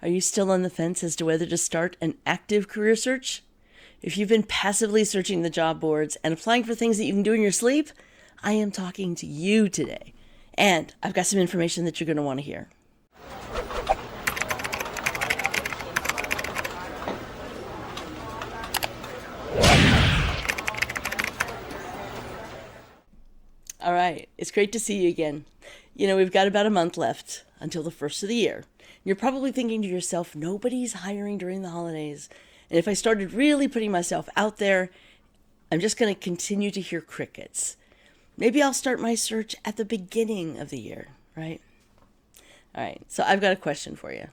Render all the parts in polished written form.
Are you still on the fence as to whether to start an active career search? If you've been passively searching the job boards and applying for things that you can do in your sleep, I am talking to you today. And I've got some information that you're going to want to hear. All right, it's great to see you again. You know, we've got about a month left until the first of the year. You're probably thinking to yourself, nobody's hiring during the holidays. And if I started really putting myself out there, I'm just going to continue to hear crickets. Maybe I'll start my search at the beginning of the year, right? All right, so I've got a question for you.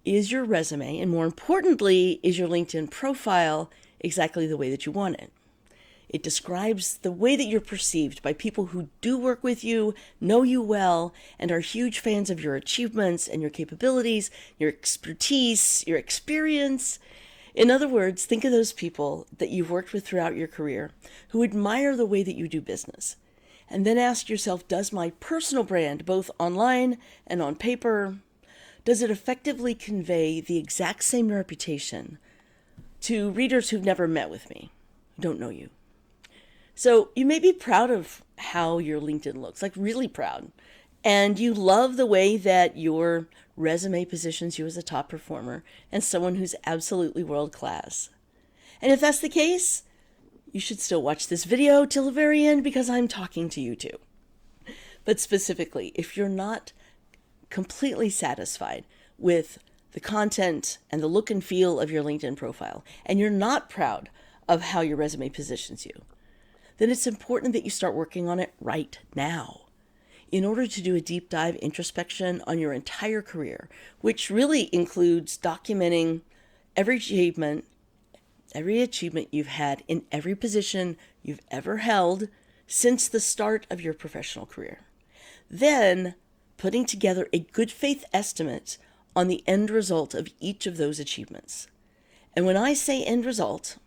Is your resume, and more importantly, is your LinkedIn profile exactly the way that you want it? It describes the way that you're perceived by people who do work with you, know you well, and are huge fans of your achievements and your capabilities, your expertise, your experience. In other words, think of those people that you've worked with throughout your career who admire the way that you do business. And then ask yourself, does my personal brand, both online and on paper, does it effectively convey the exact same reputation to readers who've never met with me, who don't know you? So you may be proud of how your LinkedIn looks, like really proud. And you love the way that your resume positions you as a top performer and someone who's absolutely world class. And if that's the case, you should still watch this video till the very end because I'm talking to you too. But specifically, if you're not completely satisfied with the content and the look and feel of your LinkedIn profile, and you're not proud of how your resume positions you, then it's important that you start working on it right now in order to do a deep dive introspection on your entire career, which really includes documenting every achievement you've had in every position you've ever held since the start of your professional career. Then putting together a good faith estimate on the end result of each of those achievements. And when I say end result,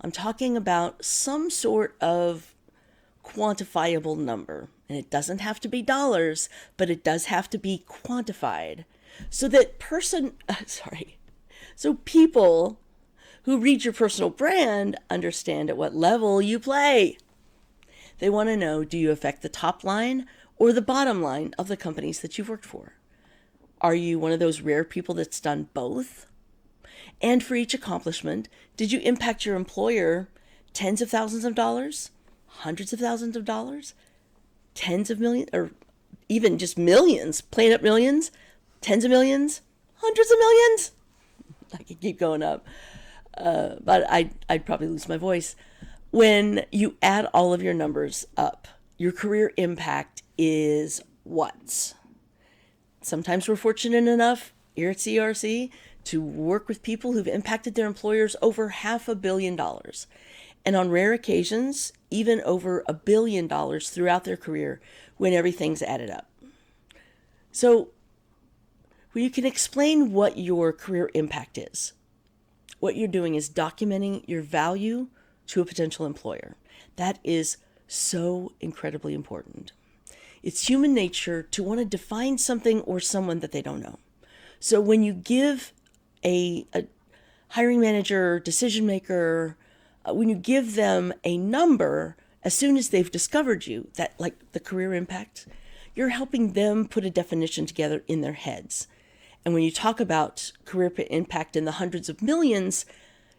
I'm talking about some sort of quantifiable number. And it doesn't have to be dollars, but it does have to be quantified so that people who read your personal brand understand at what level you play. They want to know, do you affect the top line or the bottom line of the companies that you've worked for? Are you one of those rare people that's done both? And for each accomplishment, did you impact your employer tens of thousands of dollars, hundreds of thousands of dollars, tens of millions, or even just millions, plain up millions, tens of millions, hundreds of millions? I could keep going up, but I'd probably lose my voice. When you add all of your numbers up, your career impact is what? Sometimes we're fortunate enough here at CRC to work with people who've impacted their employers over $500 million. And on rare occasions, even over $1 billion throughout their career when everything's added up. So when you can explain what your career impact is, what you're doing is documenting your value to a potential employer. That is so incredibly important. It's human nature to want to define something or someone that they don't know. So when you give a hiring manager, decision maker, when you give them a number, as soon as they've discovered you, that like the career impact, you're helping them put a definition together in their heads. And when you talk about career impact in the hundreds of millions,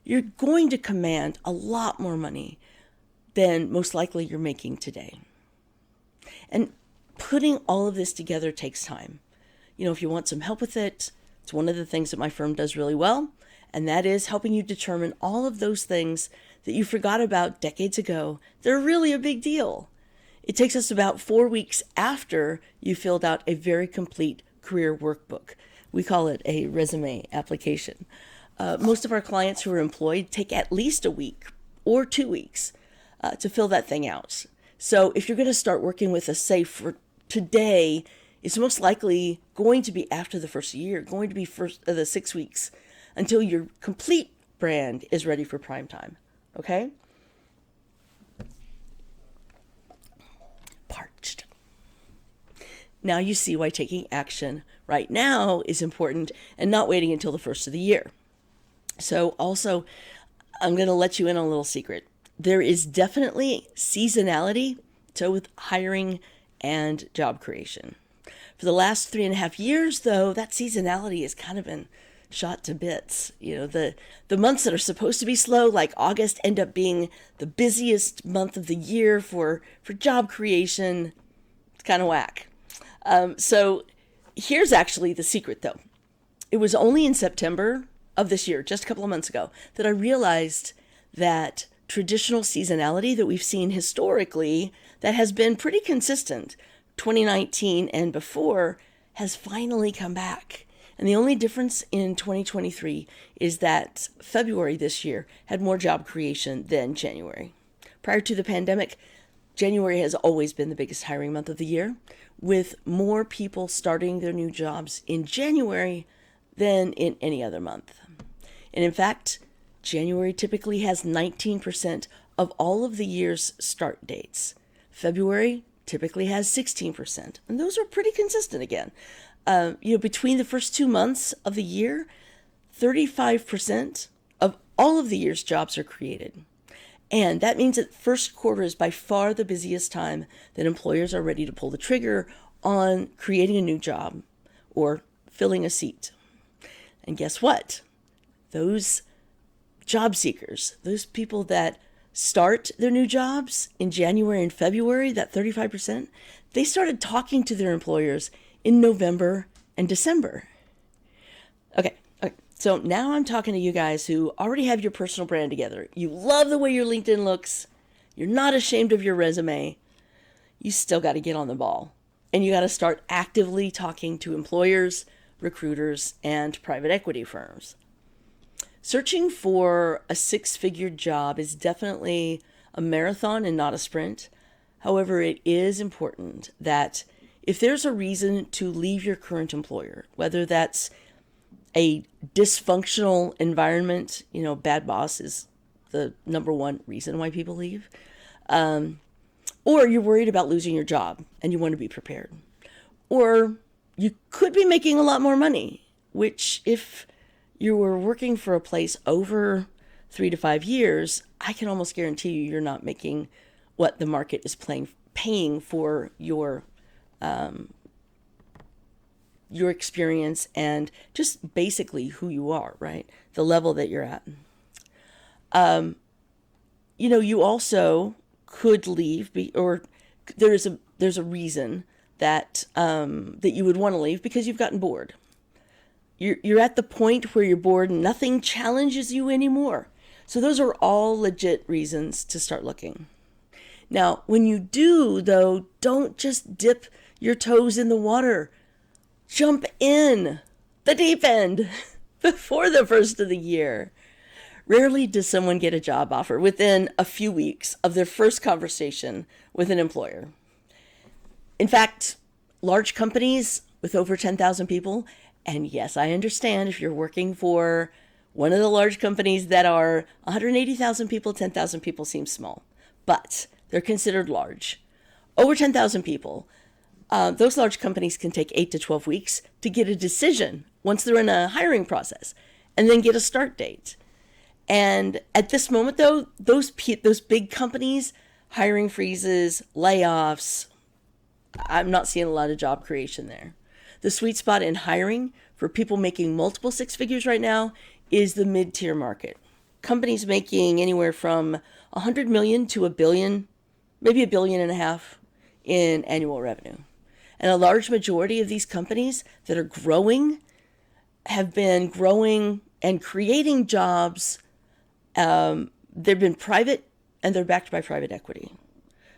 you're going to command a lot more money than most likely you're making today. And putting all of this together takes time. You know, if you want some help with it, it's one of the things that my firm does really well, and that is helping you determine all of those things that you forgot about decades ago. They're really a big deal. It takes us about 4 weeks after you filled out a very complete career workbook. We call it a resume application. Most of our clients who are employed take at least a week or 2 weeks to fill that thing out. So if you're going to start working with us, say for today, it's most likely going to be after the first year, going to be the 6 weeks until your complete brand is ready for prime time. Okay? Parched. Now you see why taking action right now is important and not waiting until the first of the year. So also, I'm going to let you in on a little secret. There is definitely seasonality to with hiring and job creation. For the last 3.5 years, though, that seasonality has kind of been shot to bits. The months that are supposed to be slow, like August, end up being the busiest month of the year for job creation. It's kind of whack. So here's actually the secret, though. It was only in September of this year, just a couple of months ago, that I realized that traditional seasonality that we've seen historically that has been pretty consistent, 2019 and before, has finally come back. And the only difference in 2023 is that February this year had more job creation than January. Prior to the pandemic, January has always been the biggest hiring month of the year, with more people starting their new jobs in January than in any other month. And in fact, January typically has 19% of all of the year's start dates. February typically has 16%, and those are pretty consistent again. Between the first 2 months of the year, 35% of all of the year's jobs are created. And that means that first quarter is by far the busiest time that employers are ready to pull the trigger on creating a new job or filling a seat. And guess what? Those job seekers, those people that start their new jobs in January and February, that 35%, they started talking to their employers in November and December. Okay. So now I'm talking to you guys who already have your personal brand together. You love the way your LinkedIn looks. You're not ashamed of your resume. You still got to get on the ball. And you got to start actively talking to employers, recruiters, and private equity firms. Searching for a 6-figure job is definitely a marathon and not a sprint. However, it is important that if there's a reason to leave your current employer, whether that's a dysfunctional environment, bad boss is the number one reason why people leave, or you're worried about losing your job and you want to be prepared, or you could be making a lot more money, which if you were working for a place over 3 to 5 years, I can almost guarantee you're not making what the market is paying for your experience and just basically who you are, right? The level that you're at. You also could leave, or there's a reason that you would want to leave because you've gotten bored. You're at the point where you're bored and nothing challenges you anymore. So those are all legit reasons to start looking. Now, when you do, though, don't just dip your toes in the water. Jump in the deep end before the first of the year. Rarely does someone get a job offer within a few weeks of their first conversation with an employer. In fact, large companies with over 10,000 people, and yes, I understand if you're working for one of the large companies that are 180,000 people, 10,000 people seems small, but they're considered large. Over 10,000 people, those large companies can take 8 to 12 weeks to get a decision once they're in a hiring process and then get a start date. And at this moment, though, those big companies, hiring freezes, layoffs, I'm not seeing a lot of job creation there. The sweet spot in hiring for people making multiple 6 figures right now is the mid-tier market. Companies making anywhere from 100 million to $1 billion, maybe $1.5 billion in annual revenue. And a large majority of these companies that are growing have been growing and creating jobs. They've been private and they're backed by private equity.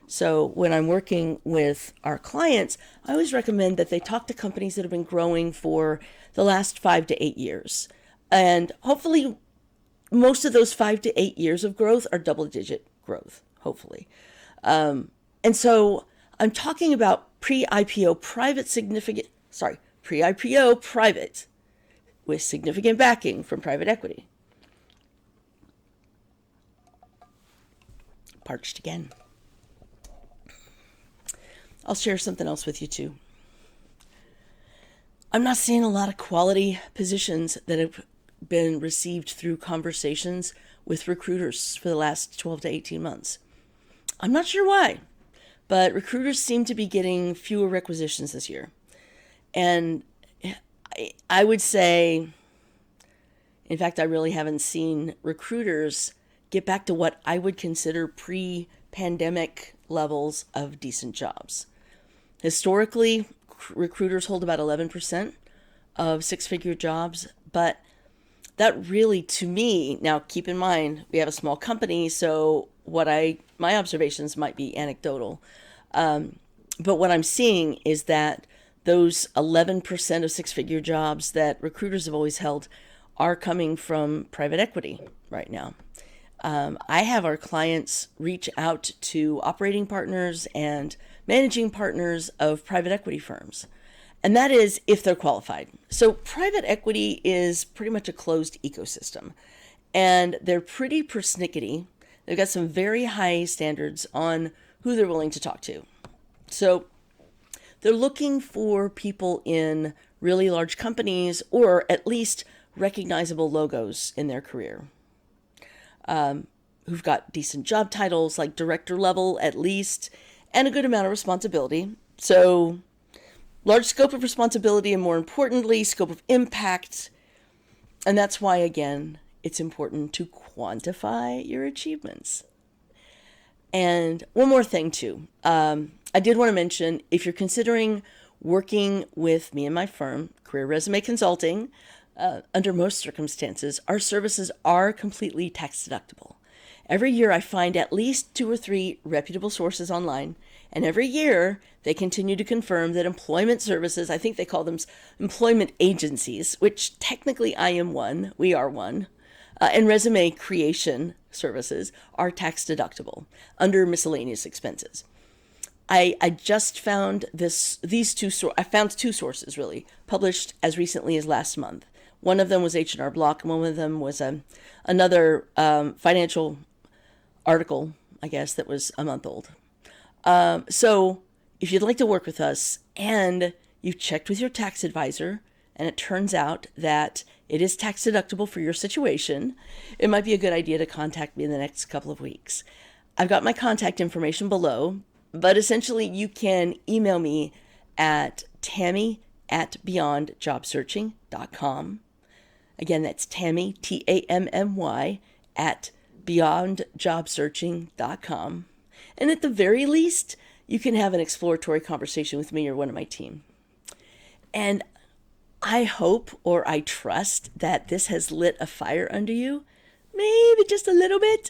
So when I'm working with our clients, I always recommend that they talk to companies that have been growing for the last 5 to 8 years. And hopefully most of those 5 to 8 years of growth are double-digit growth, hopefully. And so I'm talking about pre-IPO private with significant backing from private equity. Parched again. I'll share something else with you too. I'm not seeing a lot of quality positions that have been received through conversations with recruiters for the last 12 to 18 months. I'm not sure why, but recruiters seem to be getting fewer requisitions this year. And I would say, in fact, I really haven't seen recruiters get back to what I would consider pre-pandemic levels of decent jobs. Historically, recruiters hold about 11% of six-figure jobs, but that really, to me, now keep in mind, we have a small company, so my observations might be anecdotal. But what I'm seeing is that those 11% of six-figure jobs that recruiters have always held are coming from private equity right now. I have our clients reach out to operating partners and managing partners of private equity firms. And that is if they're qualified. So private equity is pretty much a closed ecosystem. And they're pretty persnickety. They've got some very high standards on who they're willing to talk to. So they're looking for people in really large companies, or at least recognizable logos in their career, who've got decent job titles, like director level at least, and a good amount of responsibility. So large scope of responsibility, and more importantly, scope of impact. And that's why, again, it's important to quantify your achievements. And one more thing, too. I did want to mention, if you're considering working with me and my firm, Career Resume Consulting, under most circumstances, our services are completely tax deductible. Every year I find at least 2 or 3 reputable sources online, and every year they continue to confirm that employment services, I think they call them employment agencies, which technically I am one, we are one, and resume creation services are tax deductible under miscellaneous expenses. I just found I found 2 sources really published as recently as last month. One of them was H&R Block, and one of them was another financial article, I guess, that was a month old. So if you'd like to work with us and you've checked with your tax advisor and it turns out that it is tax deductible for your situation, it might be a good idea to contact me in the next couple of weeks. I've got my contact information below, but essentially you can email me at tammy@beyondjobsearching.com. Again, that's Tammy, Tammy, at beyondjobsearching.com. And at the very least, you can have an exploratory conversation with me or one of my team. And I hope, or I trust, that this has lit a fire under you, maybe just a little bit,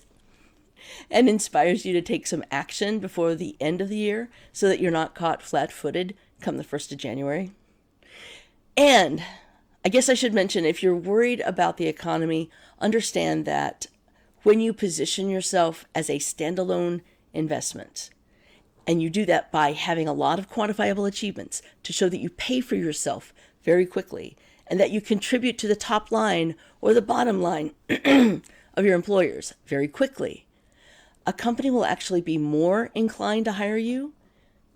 and inspires you to take some action before the end of the year so that you're not caught flat-footed come the 1st of January. And I guess I should mention, if you're worried about the economy, understand that when you position yourself as a standalone investment, and you do that by having a lot of quantifiable achievements to show that you pay for yourself very quickly and that you contribute to the top line or the bottom line of your employers very quickly, a company will actually be more inclined to hire you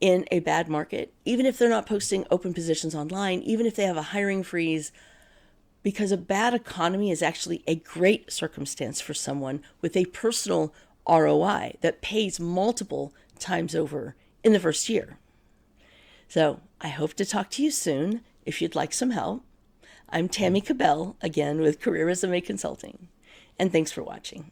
in a bad market, even if they're not posting open positions online, even if they have a hiring freeze, because a bad economy is actually a great circumstance for someone with a personal ROI that pays multiple times over in the first year. So I hope to talk to you soon if you'd like some help. I'm Tammy Kabell, again with Career Resume Consulting, and thanks for watching.